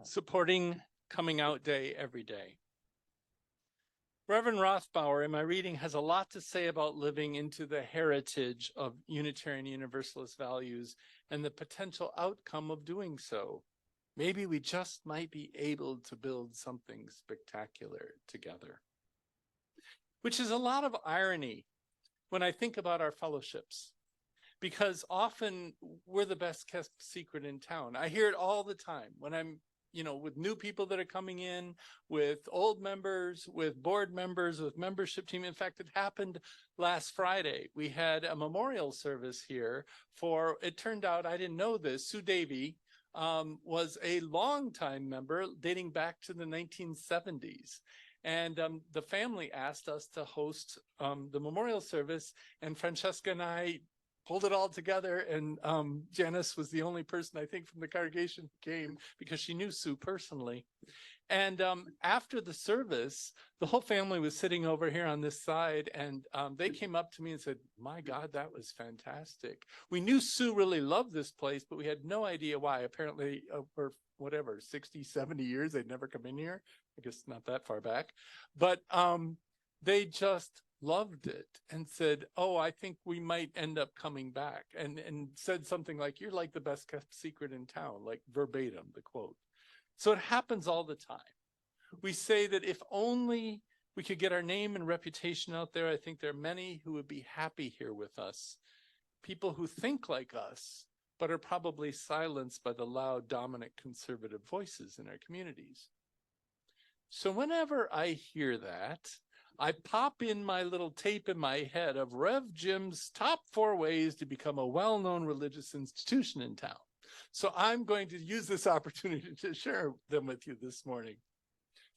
Supporting Coming Out Day every day. Reverend Rothbauer, in my reading, has a lot to say about living into the heritage of Unitarian Universalist values and the potential outcome of doing so. Maybe we just might be able to build something spectacular together. Which is a lot of irony when I think about our fellowships, because often we're the best kept secret in town. I hear it all the time when I'm with new people that are coming in, with old members, with board members, with membership team. In fact, it happened last Friday. We had a memorial service here for, it turned out, I didn't know this, Sue Davy was a longtime member dating back to the 1970s. And the family asked us to host the memorial service, and Francesca and I pulled it all together, and Janice was the only person, I think, from the congregation who came because she knew Sue personally. And after the service, the whole family was sitting over here on this side, and they came up to me and said, "My God, that was fantastic. We knew Sue really loved this place, but we had no idea why. Apparently, for whatever, 60, 70 years, they'd never come in here. I guess not that far back. But they just loved it and said, oh, I think we might end up coming back, and said something like, you're like the best kept secret in town, like verbatim, the quote. So it happens all the time. We say that if only we could get our name and reputation out there, I think there are many who would be happy here with us. People who think like us, but are probably silenced by the loud, dominant conservative voices in our communities. So whenever I hear that, I pop in my little tape in my head of Rev Jim's top 4 ways to become a well-known religious institution in town. So I'm going to use this opportunity to share them with you this morning.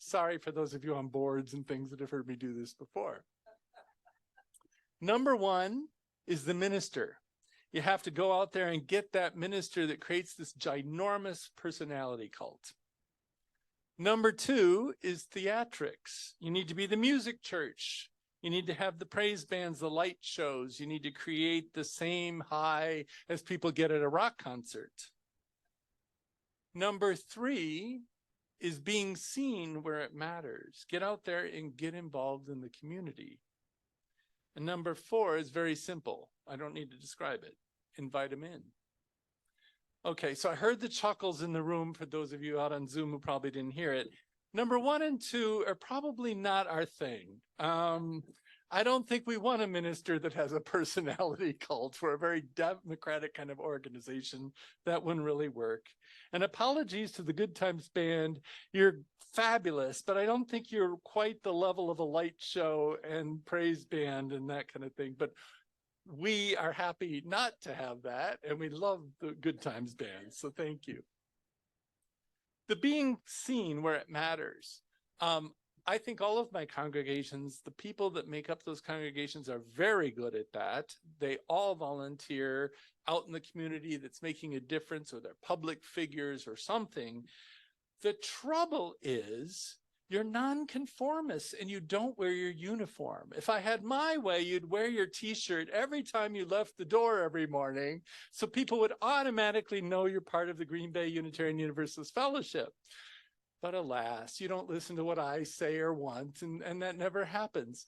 Sorry for those of you on boards and things that have heard me do this before. Number 1 is the minister. You have to go out there and get that minister that creates this ginormous personality cult. Number 2 is theatrics. You need to be the music church. You need to have the praise bands, the light shows. You need to create the same high as people get at a rock concert. Number 3 is being seen where it matters. Get out there and get involved in the community. And number 4 is very simple. I don't need to describe it. Invite them in. Okay, so I heard the chuckles in the room for those of you out on Zoom who probably didn't hear it. Number 1 and 2 are probably not our thing. I don't think we want a minister that has a personality cult. We're a very democratic kind of organization. That wouldn't really work. And apologies to the Good Times Band. You're fabulous, but I don't think you're quite the level of a light show and praise band and that kind of thing. But we are happy not to have that, and we love the Good Times Band, so thank you. The being seen where it matters. I think all of my congregations, the people that make up those congregations are very good at that. They all volunteer out in the community that's making a difference, or they're public figures or something. The trouble is you're nonconformists and you don't wear your uniform. If I had my way, you'd wear your t-shirt every time you left the door every morning, so people would automatically know you're part of the Green Bay Unitarian Universalist Fellowship. But alas, you don't listen to what I say or want, and that never happens.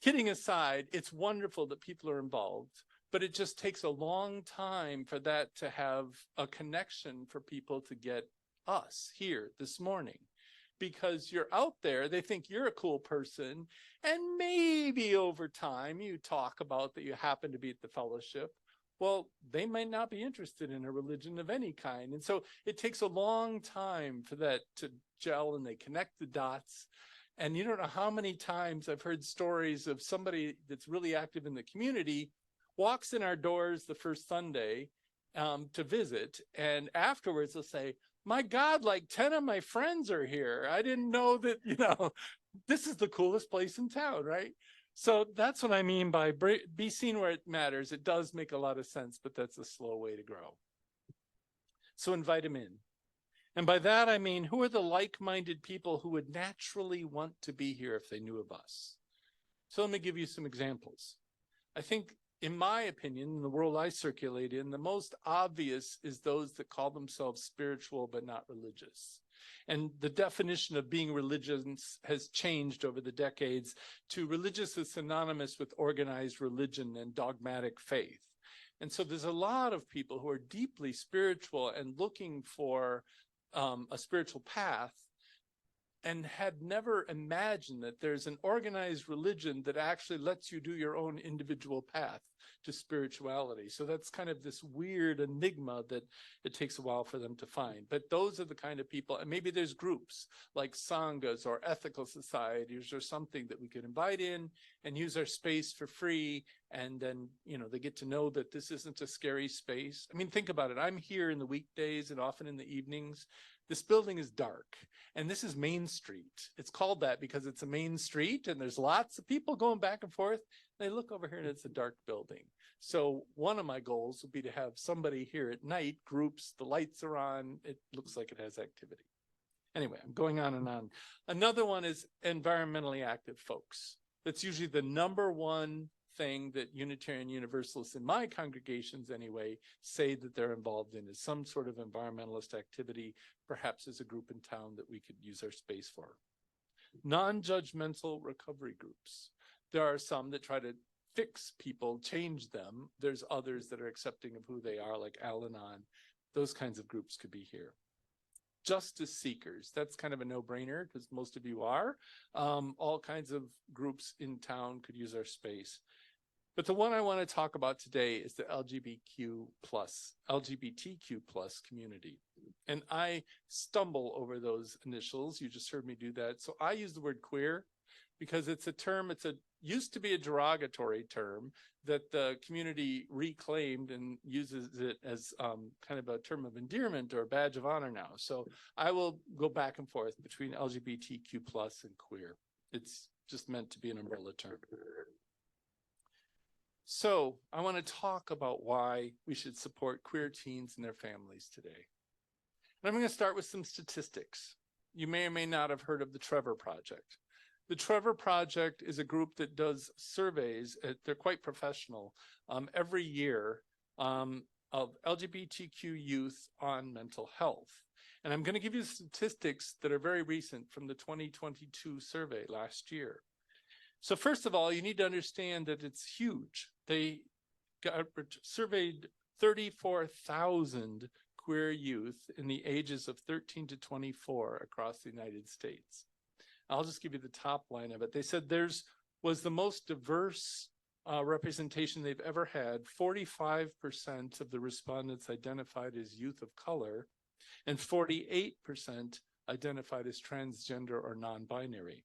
Kidding aside, it's wonderful that people are involved, but it just takes a long time for that to have a connection for people to get us here this morning. Because you're out there, they think you're a cool person, and maybe over time you talk about that you happen to be at the fellowship. Well, they might not be interested in a religion of any kind. And so it takes a long time for that to gel, and they connect the dots. And you don't know how many times I've heard stories of somebody that's really active in the community walks in our doors the first Sunday to visit, and afterwards they'll say, my God, like 10 of my friends are here. I didn't know that, this is the coolest place in town, right? So that's what I mean by be seen where it matters. It does make a lot of sense, but that's a slow way to grow. So invite them in. And by that, I mean, who are the like-minded people who would naturally want to be here if they knew of us? So let me give you some examples. I think, in my opinion, in the world I circulate in, the most obvious is those that call themselves spiritual but not religious. And the definition of being religious has changed over the decades to religious is synonymous with organized religion and dogmatic faith. And so there's a lot of people who are deeply spiritual and looking for a spiritual path, and had never imagined that there's an organized religion that actually lets you do your own individual path to spirituality. So that's kind of this weird enigma that it takes a while for them to find. But those are the kind of people, and maybe there's groups like sanghas or ethical societies or something that we could invite in and use our space for free. And then, you know, they get to know that this isn't a scary space. I mean, think about it. I'm here in the weekdays and often in the evenings. This building is dark, and this is Main Street. It's called that because it's a main street, and there's lots of people going back and forth. They look over here, and it's a dark building. So one of my goals would be to have somebody here at night, groups, the lights are on. It looks like it has activity. Anyway, I'm going on and on. Another one is environmentally active folks. That's usually the number one thing that Unitarian Universalists in my congregations anyway say that they're involved in, is some sort of environmentalist activity, perhaps as a group in town that we could use our space for. Non-judgmental recovery groups. There are some that try to fix people, change them. There's others that are accepting of who they are, like Al-Anon. Those kinds of groups could be here. Justice seekers, that's kind of a no-brainer because most of you are. All kinds of groups in town could use our space. But the one I want to talk about today is the LGBTQ plus community. And I stumble over those initials. You just heard me do that. So I use the word queer because it's a term, used to be a derogatory term that the community reclaimed and uses it as kind of a term of endearment or a badge of honor now. So I will go back and forth between LGBTQ plus and queer. It's just meant to be an umbrella term. So I want to talk about why we should support queer teens and their families today. And I'm going to start with some statistics. You may or may not have heard of the Trevor Project. The Trevor Project is a group that does surveys, they're quite professional, every year of LGBTQ youth on mental health. And I'm going to give you statistics that are very recent from the 2022 survey last year. So first of all, you need to understand that it's huge. They surveyed 34,000 queer youth in the ages of 13 to 24 across the United States. I'll just give you the top line of it. They said theirs was the most diverse representation they've ever had. 45% of the respondents identified as youth of color, and 48% identified as transgender or non-binary.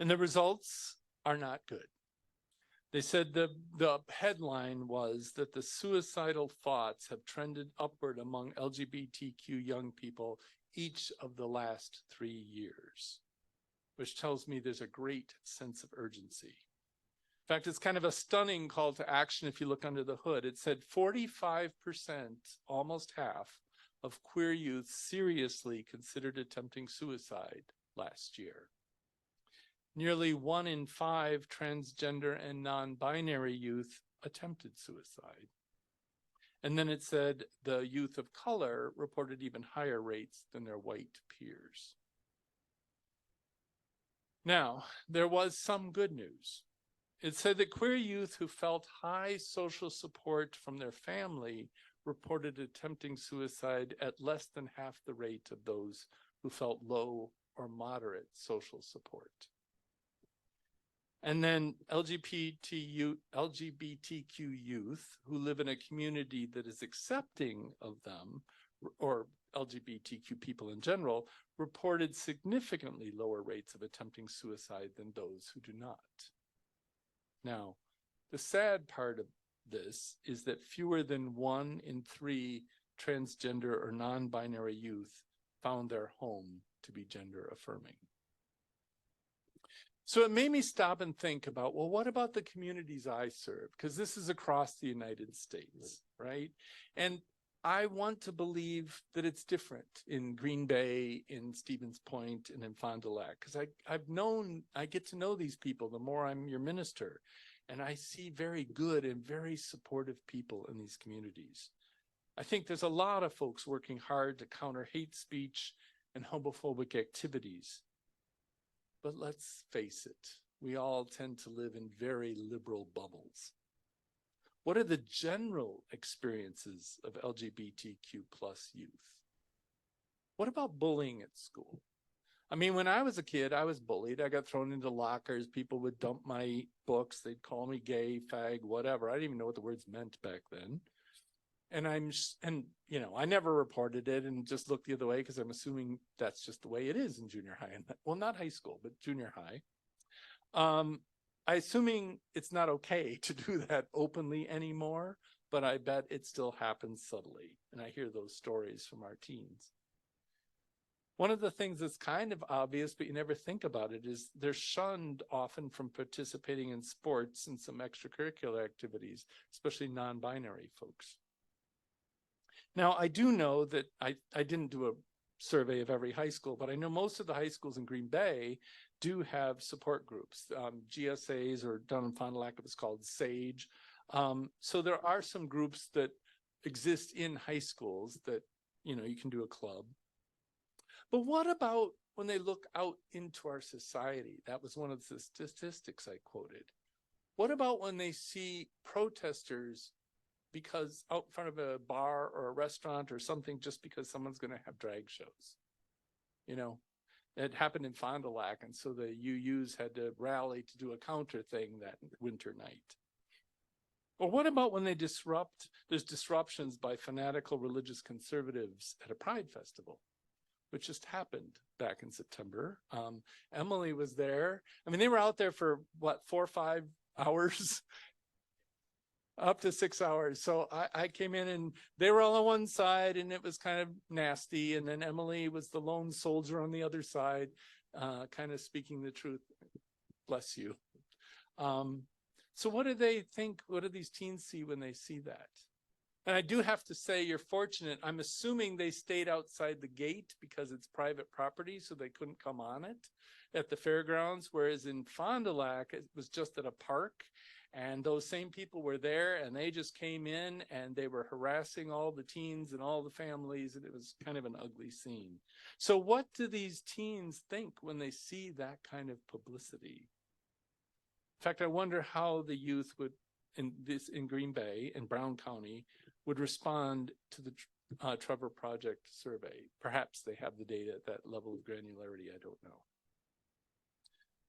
And the results are not good. They said the headline was that the suicidal thoughts have trended upward among LGBTQ young people each of the last 3 years, which tells me there's a great sense of urgency. In fact, it's kind of a stunning call to action if you look under the hood. It said 45%, almost half, of queer youth seriously considered attempting suicide last year. Nearly 1 in 5 transgender and non-binary youth attempted suicide. And then it said the youth of color reported even higher rates than their white peers. Now, there was some good news. It said that queer youth who felt high social support from their family reported attempting suicide at less than half the rate of those who felt low or moderate social support. And then LGBTQ youth who live in a community that is accepting of them, or LGBTQ people in general, reported significantly lower rates of attempting suicide than those who do not. Now, the sad part of this is that fewer than 1 in 3 transgender or non-binary youth found their home to be gender affirming. So it made me stop and think about, well, what about the communities I serve? Because this is across the United States, right? And I want to believe that it's different in Green Bay, in Stevens Point, and in Fond du Lac, because I get to know these people the more I'm your minister, and I see very good and very supportive people in these communities. I think there's a lot of folks working hard to counter hate speech and homophobic activities. But let's face it, we all tend to live in very liberal bubbles. What are the general experiences of LGBTQ plus youth? What about bullying at school? I mean, when I was a kid, I was bullied. I got thrown into lockers. People would dump my books. They'd call me gay, fag, whatever. I didn't even know what the words meant back then. And I never reported it and just looked the other way because I'm assuming that's just the way it is in junior high. Well, not high school, but junior high. I'm assuming it's not okay to do that openly anymore, but I bet it still happens subtly. And I hear those stories from our teens. One of the things that's kind of obvious, but you never think about it, is they're shunned often from participating in sports and some extracurricular activities, especially non-binary folks. Now, I do know that I didn't do a survey of every high school, but I know most of the high schools in Green Bay do have support groups, GSAs, or down in Fond du Lac it was called SAGE. So there are some groups that exist in high schools that, you can do a club. But what about when they look out into our society? That was one of the statistics I quoted. What about when they see protesters because out in front of a bar or a restaurant or something, just because someone's going to have drag shows? It happened in Fond du Lac, and so the UUs had to rally to do a counter thing that winter night. Or what about when there's disruptions by fanatical religious conservatives at a pride festival, which just happened back in September. Emily was there. I mean, they were out there for 4 or 5 hours, up to 6 hours. So I came in and they were all on one side and it was kind of nasty. And then Emily was the lone soldier on the other side, kind of speaking the truth. Bless you. So what do they think? What do these teens see when they see that? And I do have to say, you're fortunate. I'm assuming they stayed outside the gate because it's private property, so they couldn't come on it at the fairgrounds. Whereas in Fond du Lac, it was just at a park. And those same people were there and they just came in and they were harassing all the teens and all the families. And it was kind of an ugly scene. So what do these teens think when they see that kind of publicity? In fact, I wonder how the youth would, in Green Bay and Brown County, would respond to the Trevor Project survey. Perhaps they have the data at that level of granularity, I don't know.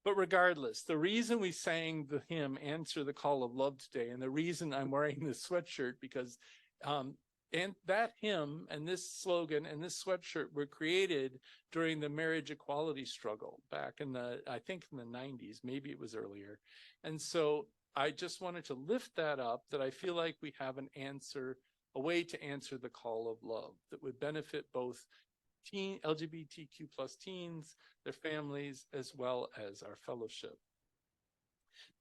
But regardless, the reason we sang the hymn, Answer the Call of Love today, and the reason I'm wearing this sweatshirt, because and that hymn and this slogan and this sweatshirt were created during the marriage equality struggle back in I think in the 90s, maybe it was earlier. And so I just wanted to lift that up, that I feel like we have an answer, a way to answer the call of love that would benefit both LGBTQ plus teens, their families, as well as our fellowship.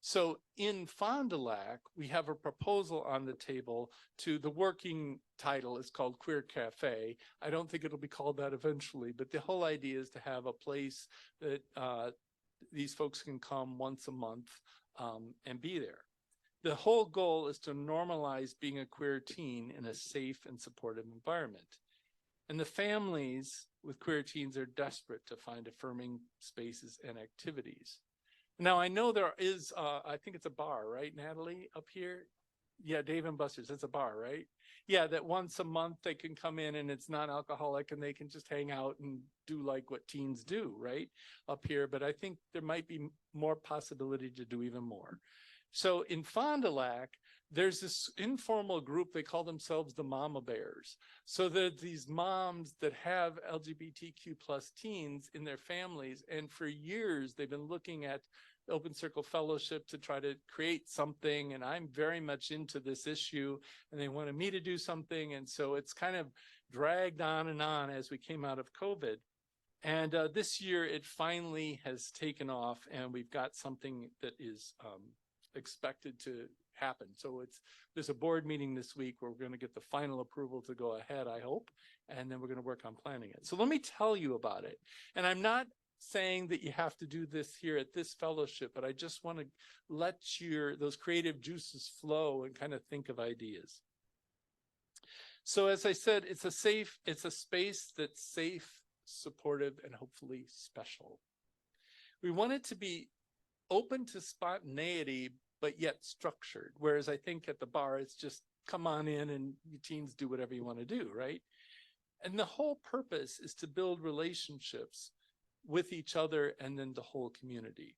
So in Fond du Lac, we have a proposal on the table the working title is called Queer Cafe. I don't think it'll be called that eventually, but the whole idea is to have a place that these folks can come once a month and be there. The whole goal is to normalize being a queer teen in a safe and supportive environment. And the families with queer teens are desperate to find affirming spaces and activities. Now, I know there is, I think it's a bar, right, Natalie, up here? Yeah, Dave and Buster's, it's a bar, right? Yeah, that once a month they can come in and it's non-alcoholic and they can just hang out and do like what teens do, right, up here. But I think there might be more possibility to do even more. So in Fond du Lac, there's this informal group, they call themselves the Mama Bears. So there's these moms that have LGBTQ plus teens in their families. And for years, they've been looking at Open Circle Fellowship to try to create something. And I'm very much into this issue and they wanted me to do something. And so it's kind of dragged on and on as we came out of COVID. And this year it finally has taken off and we've got something that is expected to happen. So there's a board meeting this week where we're going to get the final approval to go ahead, I hope, and then we're going to work on planning it. So let me tell you about it. And I'm not saying that you have to do this here at this fellowship, but I just want to let those creative juices flow and kind of think of ideas. So as I said, it's a space that's safe, supportive, and hopefully special. We want it to be open to spontaneity, but yet structured. Whereas I think at the bar, it's just come on in and you teens do whatever you want to do, right? And the whole purpose is to build relationships with each other and then the whole community.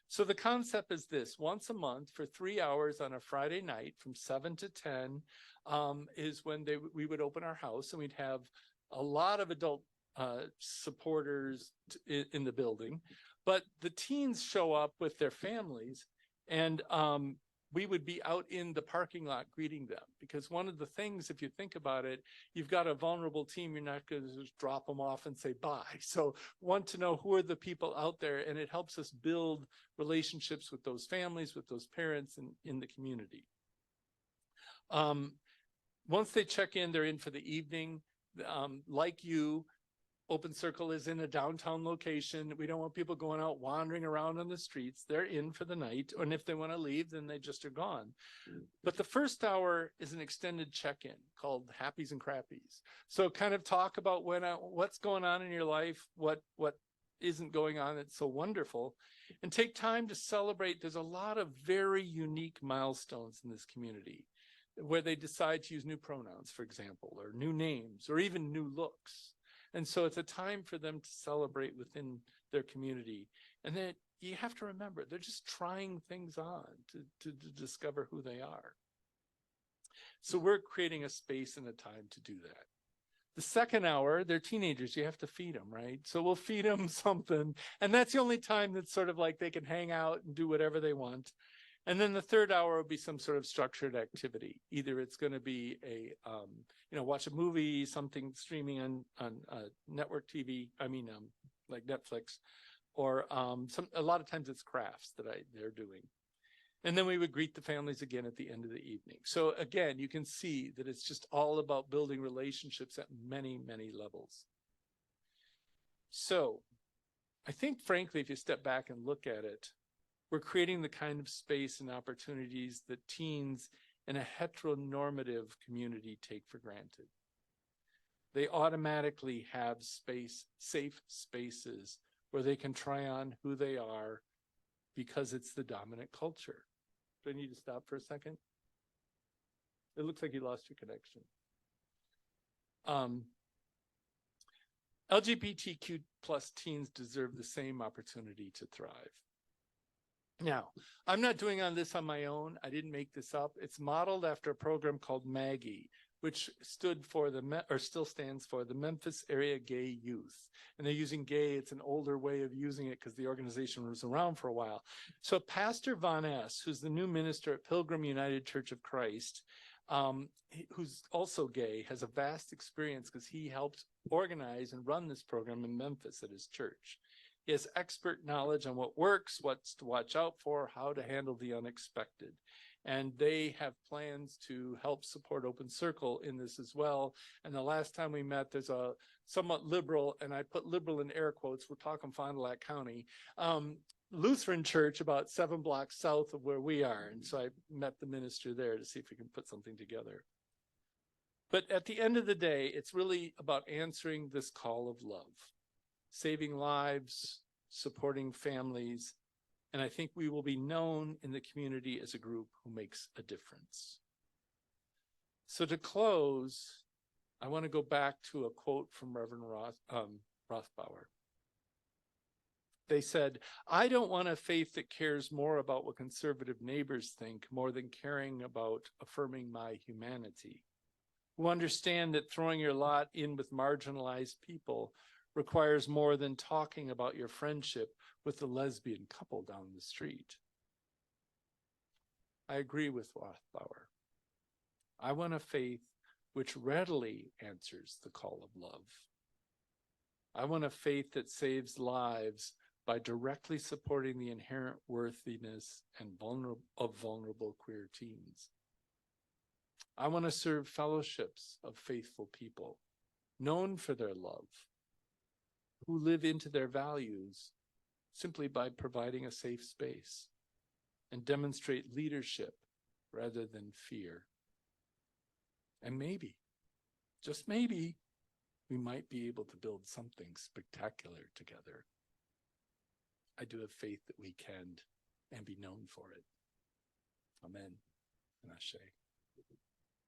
So the concept is this: once a month for 3 hours on a Friday night from 7 to 10 is when we would open our house, and we'd have a lot of adult supporters in the building. But the teens show up with their families, and we would be out in the parking lot greeting them. Because one of the things, if you think about it, you've got a vulnerable team, you're not going to just drop them off and say bye. So want to know who are the people out there, and it helps us build relationships with those families, with those parents, and in the community. Once they check in, they're in for the evening. Like you, Open Circle is in a downtown location. We don't want people going out wandering around on the streets. They're in for the night, and if they want to leave, then they just are gone. But the first hour is an extended check-in called Happies and Crappies. So kind of talk about what's going on in your life, what isn't going on that's so wonderful, and take time to celebrate. There's a lot of very unique milestones in this community where they decide to use new pronouns, for example, or new names, or even new looks. And so it's a time for them to celebrate within their community. And then you have to remember, they're just trying things on to discover who they are. So we're creating a space and a time to do that. The second hour, they're teenagers. You have to feed them, right? So we'll feed them something. And that's the only time that's sort of like they can hang out and do whatever they want. And then the third hour will be some sort of structured activity. Either it's going to be watch a movie, something streaming on network TV. Like Netflix, or a lot of times it's crafts that they're doing. And then we would greet the families again at the end of the evening. So again, you can see that it's just all about building relationships at many, many levels. So I think, frankly, if you step back and look at it, we're creating the kind of space and opportunities that teens in a heteronormative community take for granted. They automatically have safe spaces where they can try on who they are because it's the dominant culture. Do I need to stop for a second? It looks like you lost your connection. LGBTQ plus teens deserve the same opportunity to thrive. Now, I'm not doing this on my own. I didn't make this up. It's modeled after a program called MAGGIE, which still stands for the Memphis Area Gay Youth. And they're using gay. It's an older way of using it because the organization was around for a while. So Pastor Von S., who's the new minister at Pilgrim United Church of Christ, who's also gay, has a vast experience because he helped organize and run this program in Memphis at his church. He has expert knowledge on what works, what's to watch out for, how to handle the unexpected. And they have plans to help support Open Circle in this as well. And the last time we met, there's a somewhat liberal, and I put liberal in air quotes, we're talking Fond du Lac County, Lutheran church about 7 blocks south of where we are. And so I met the minister there to see if we can put something together. But at the end of the day, it's really about answering this call of love, saving lives, supporting families, and I think we will be known in the community as a group who makes a difference. So to close, I want to go back to a quote from Reverend Rothbauer. They said, "I don't want a faith that cares more about what conservative neighbors think more than caring about affirming my humanity, who understand that throwing your lot in with marginalized people requires more than talking about your friendship with the lesbian couple down the street." I agree with Rothbauer. I want a faith which readily answers the call of love. I want a faith that saves lives by directly supporting the inherent worthiness and vulnerable queer teens. I want to serve fellowships of faithful people, known for their love, who live into their values simply by providing a safe space and demonstrate leadership rather than fear. And maybe just maybe, we might be able to build something spectacular together. I do have faith that we can and be known for it. Amen and Ashe.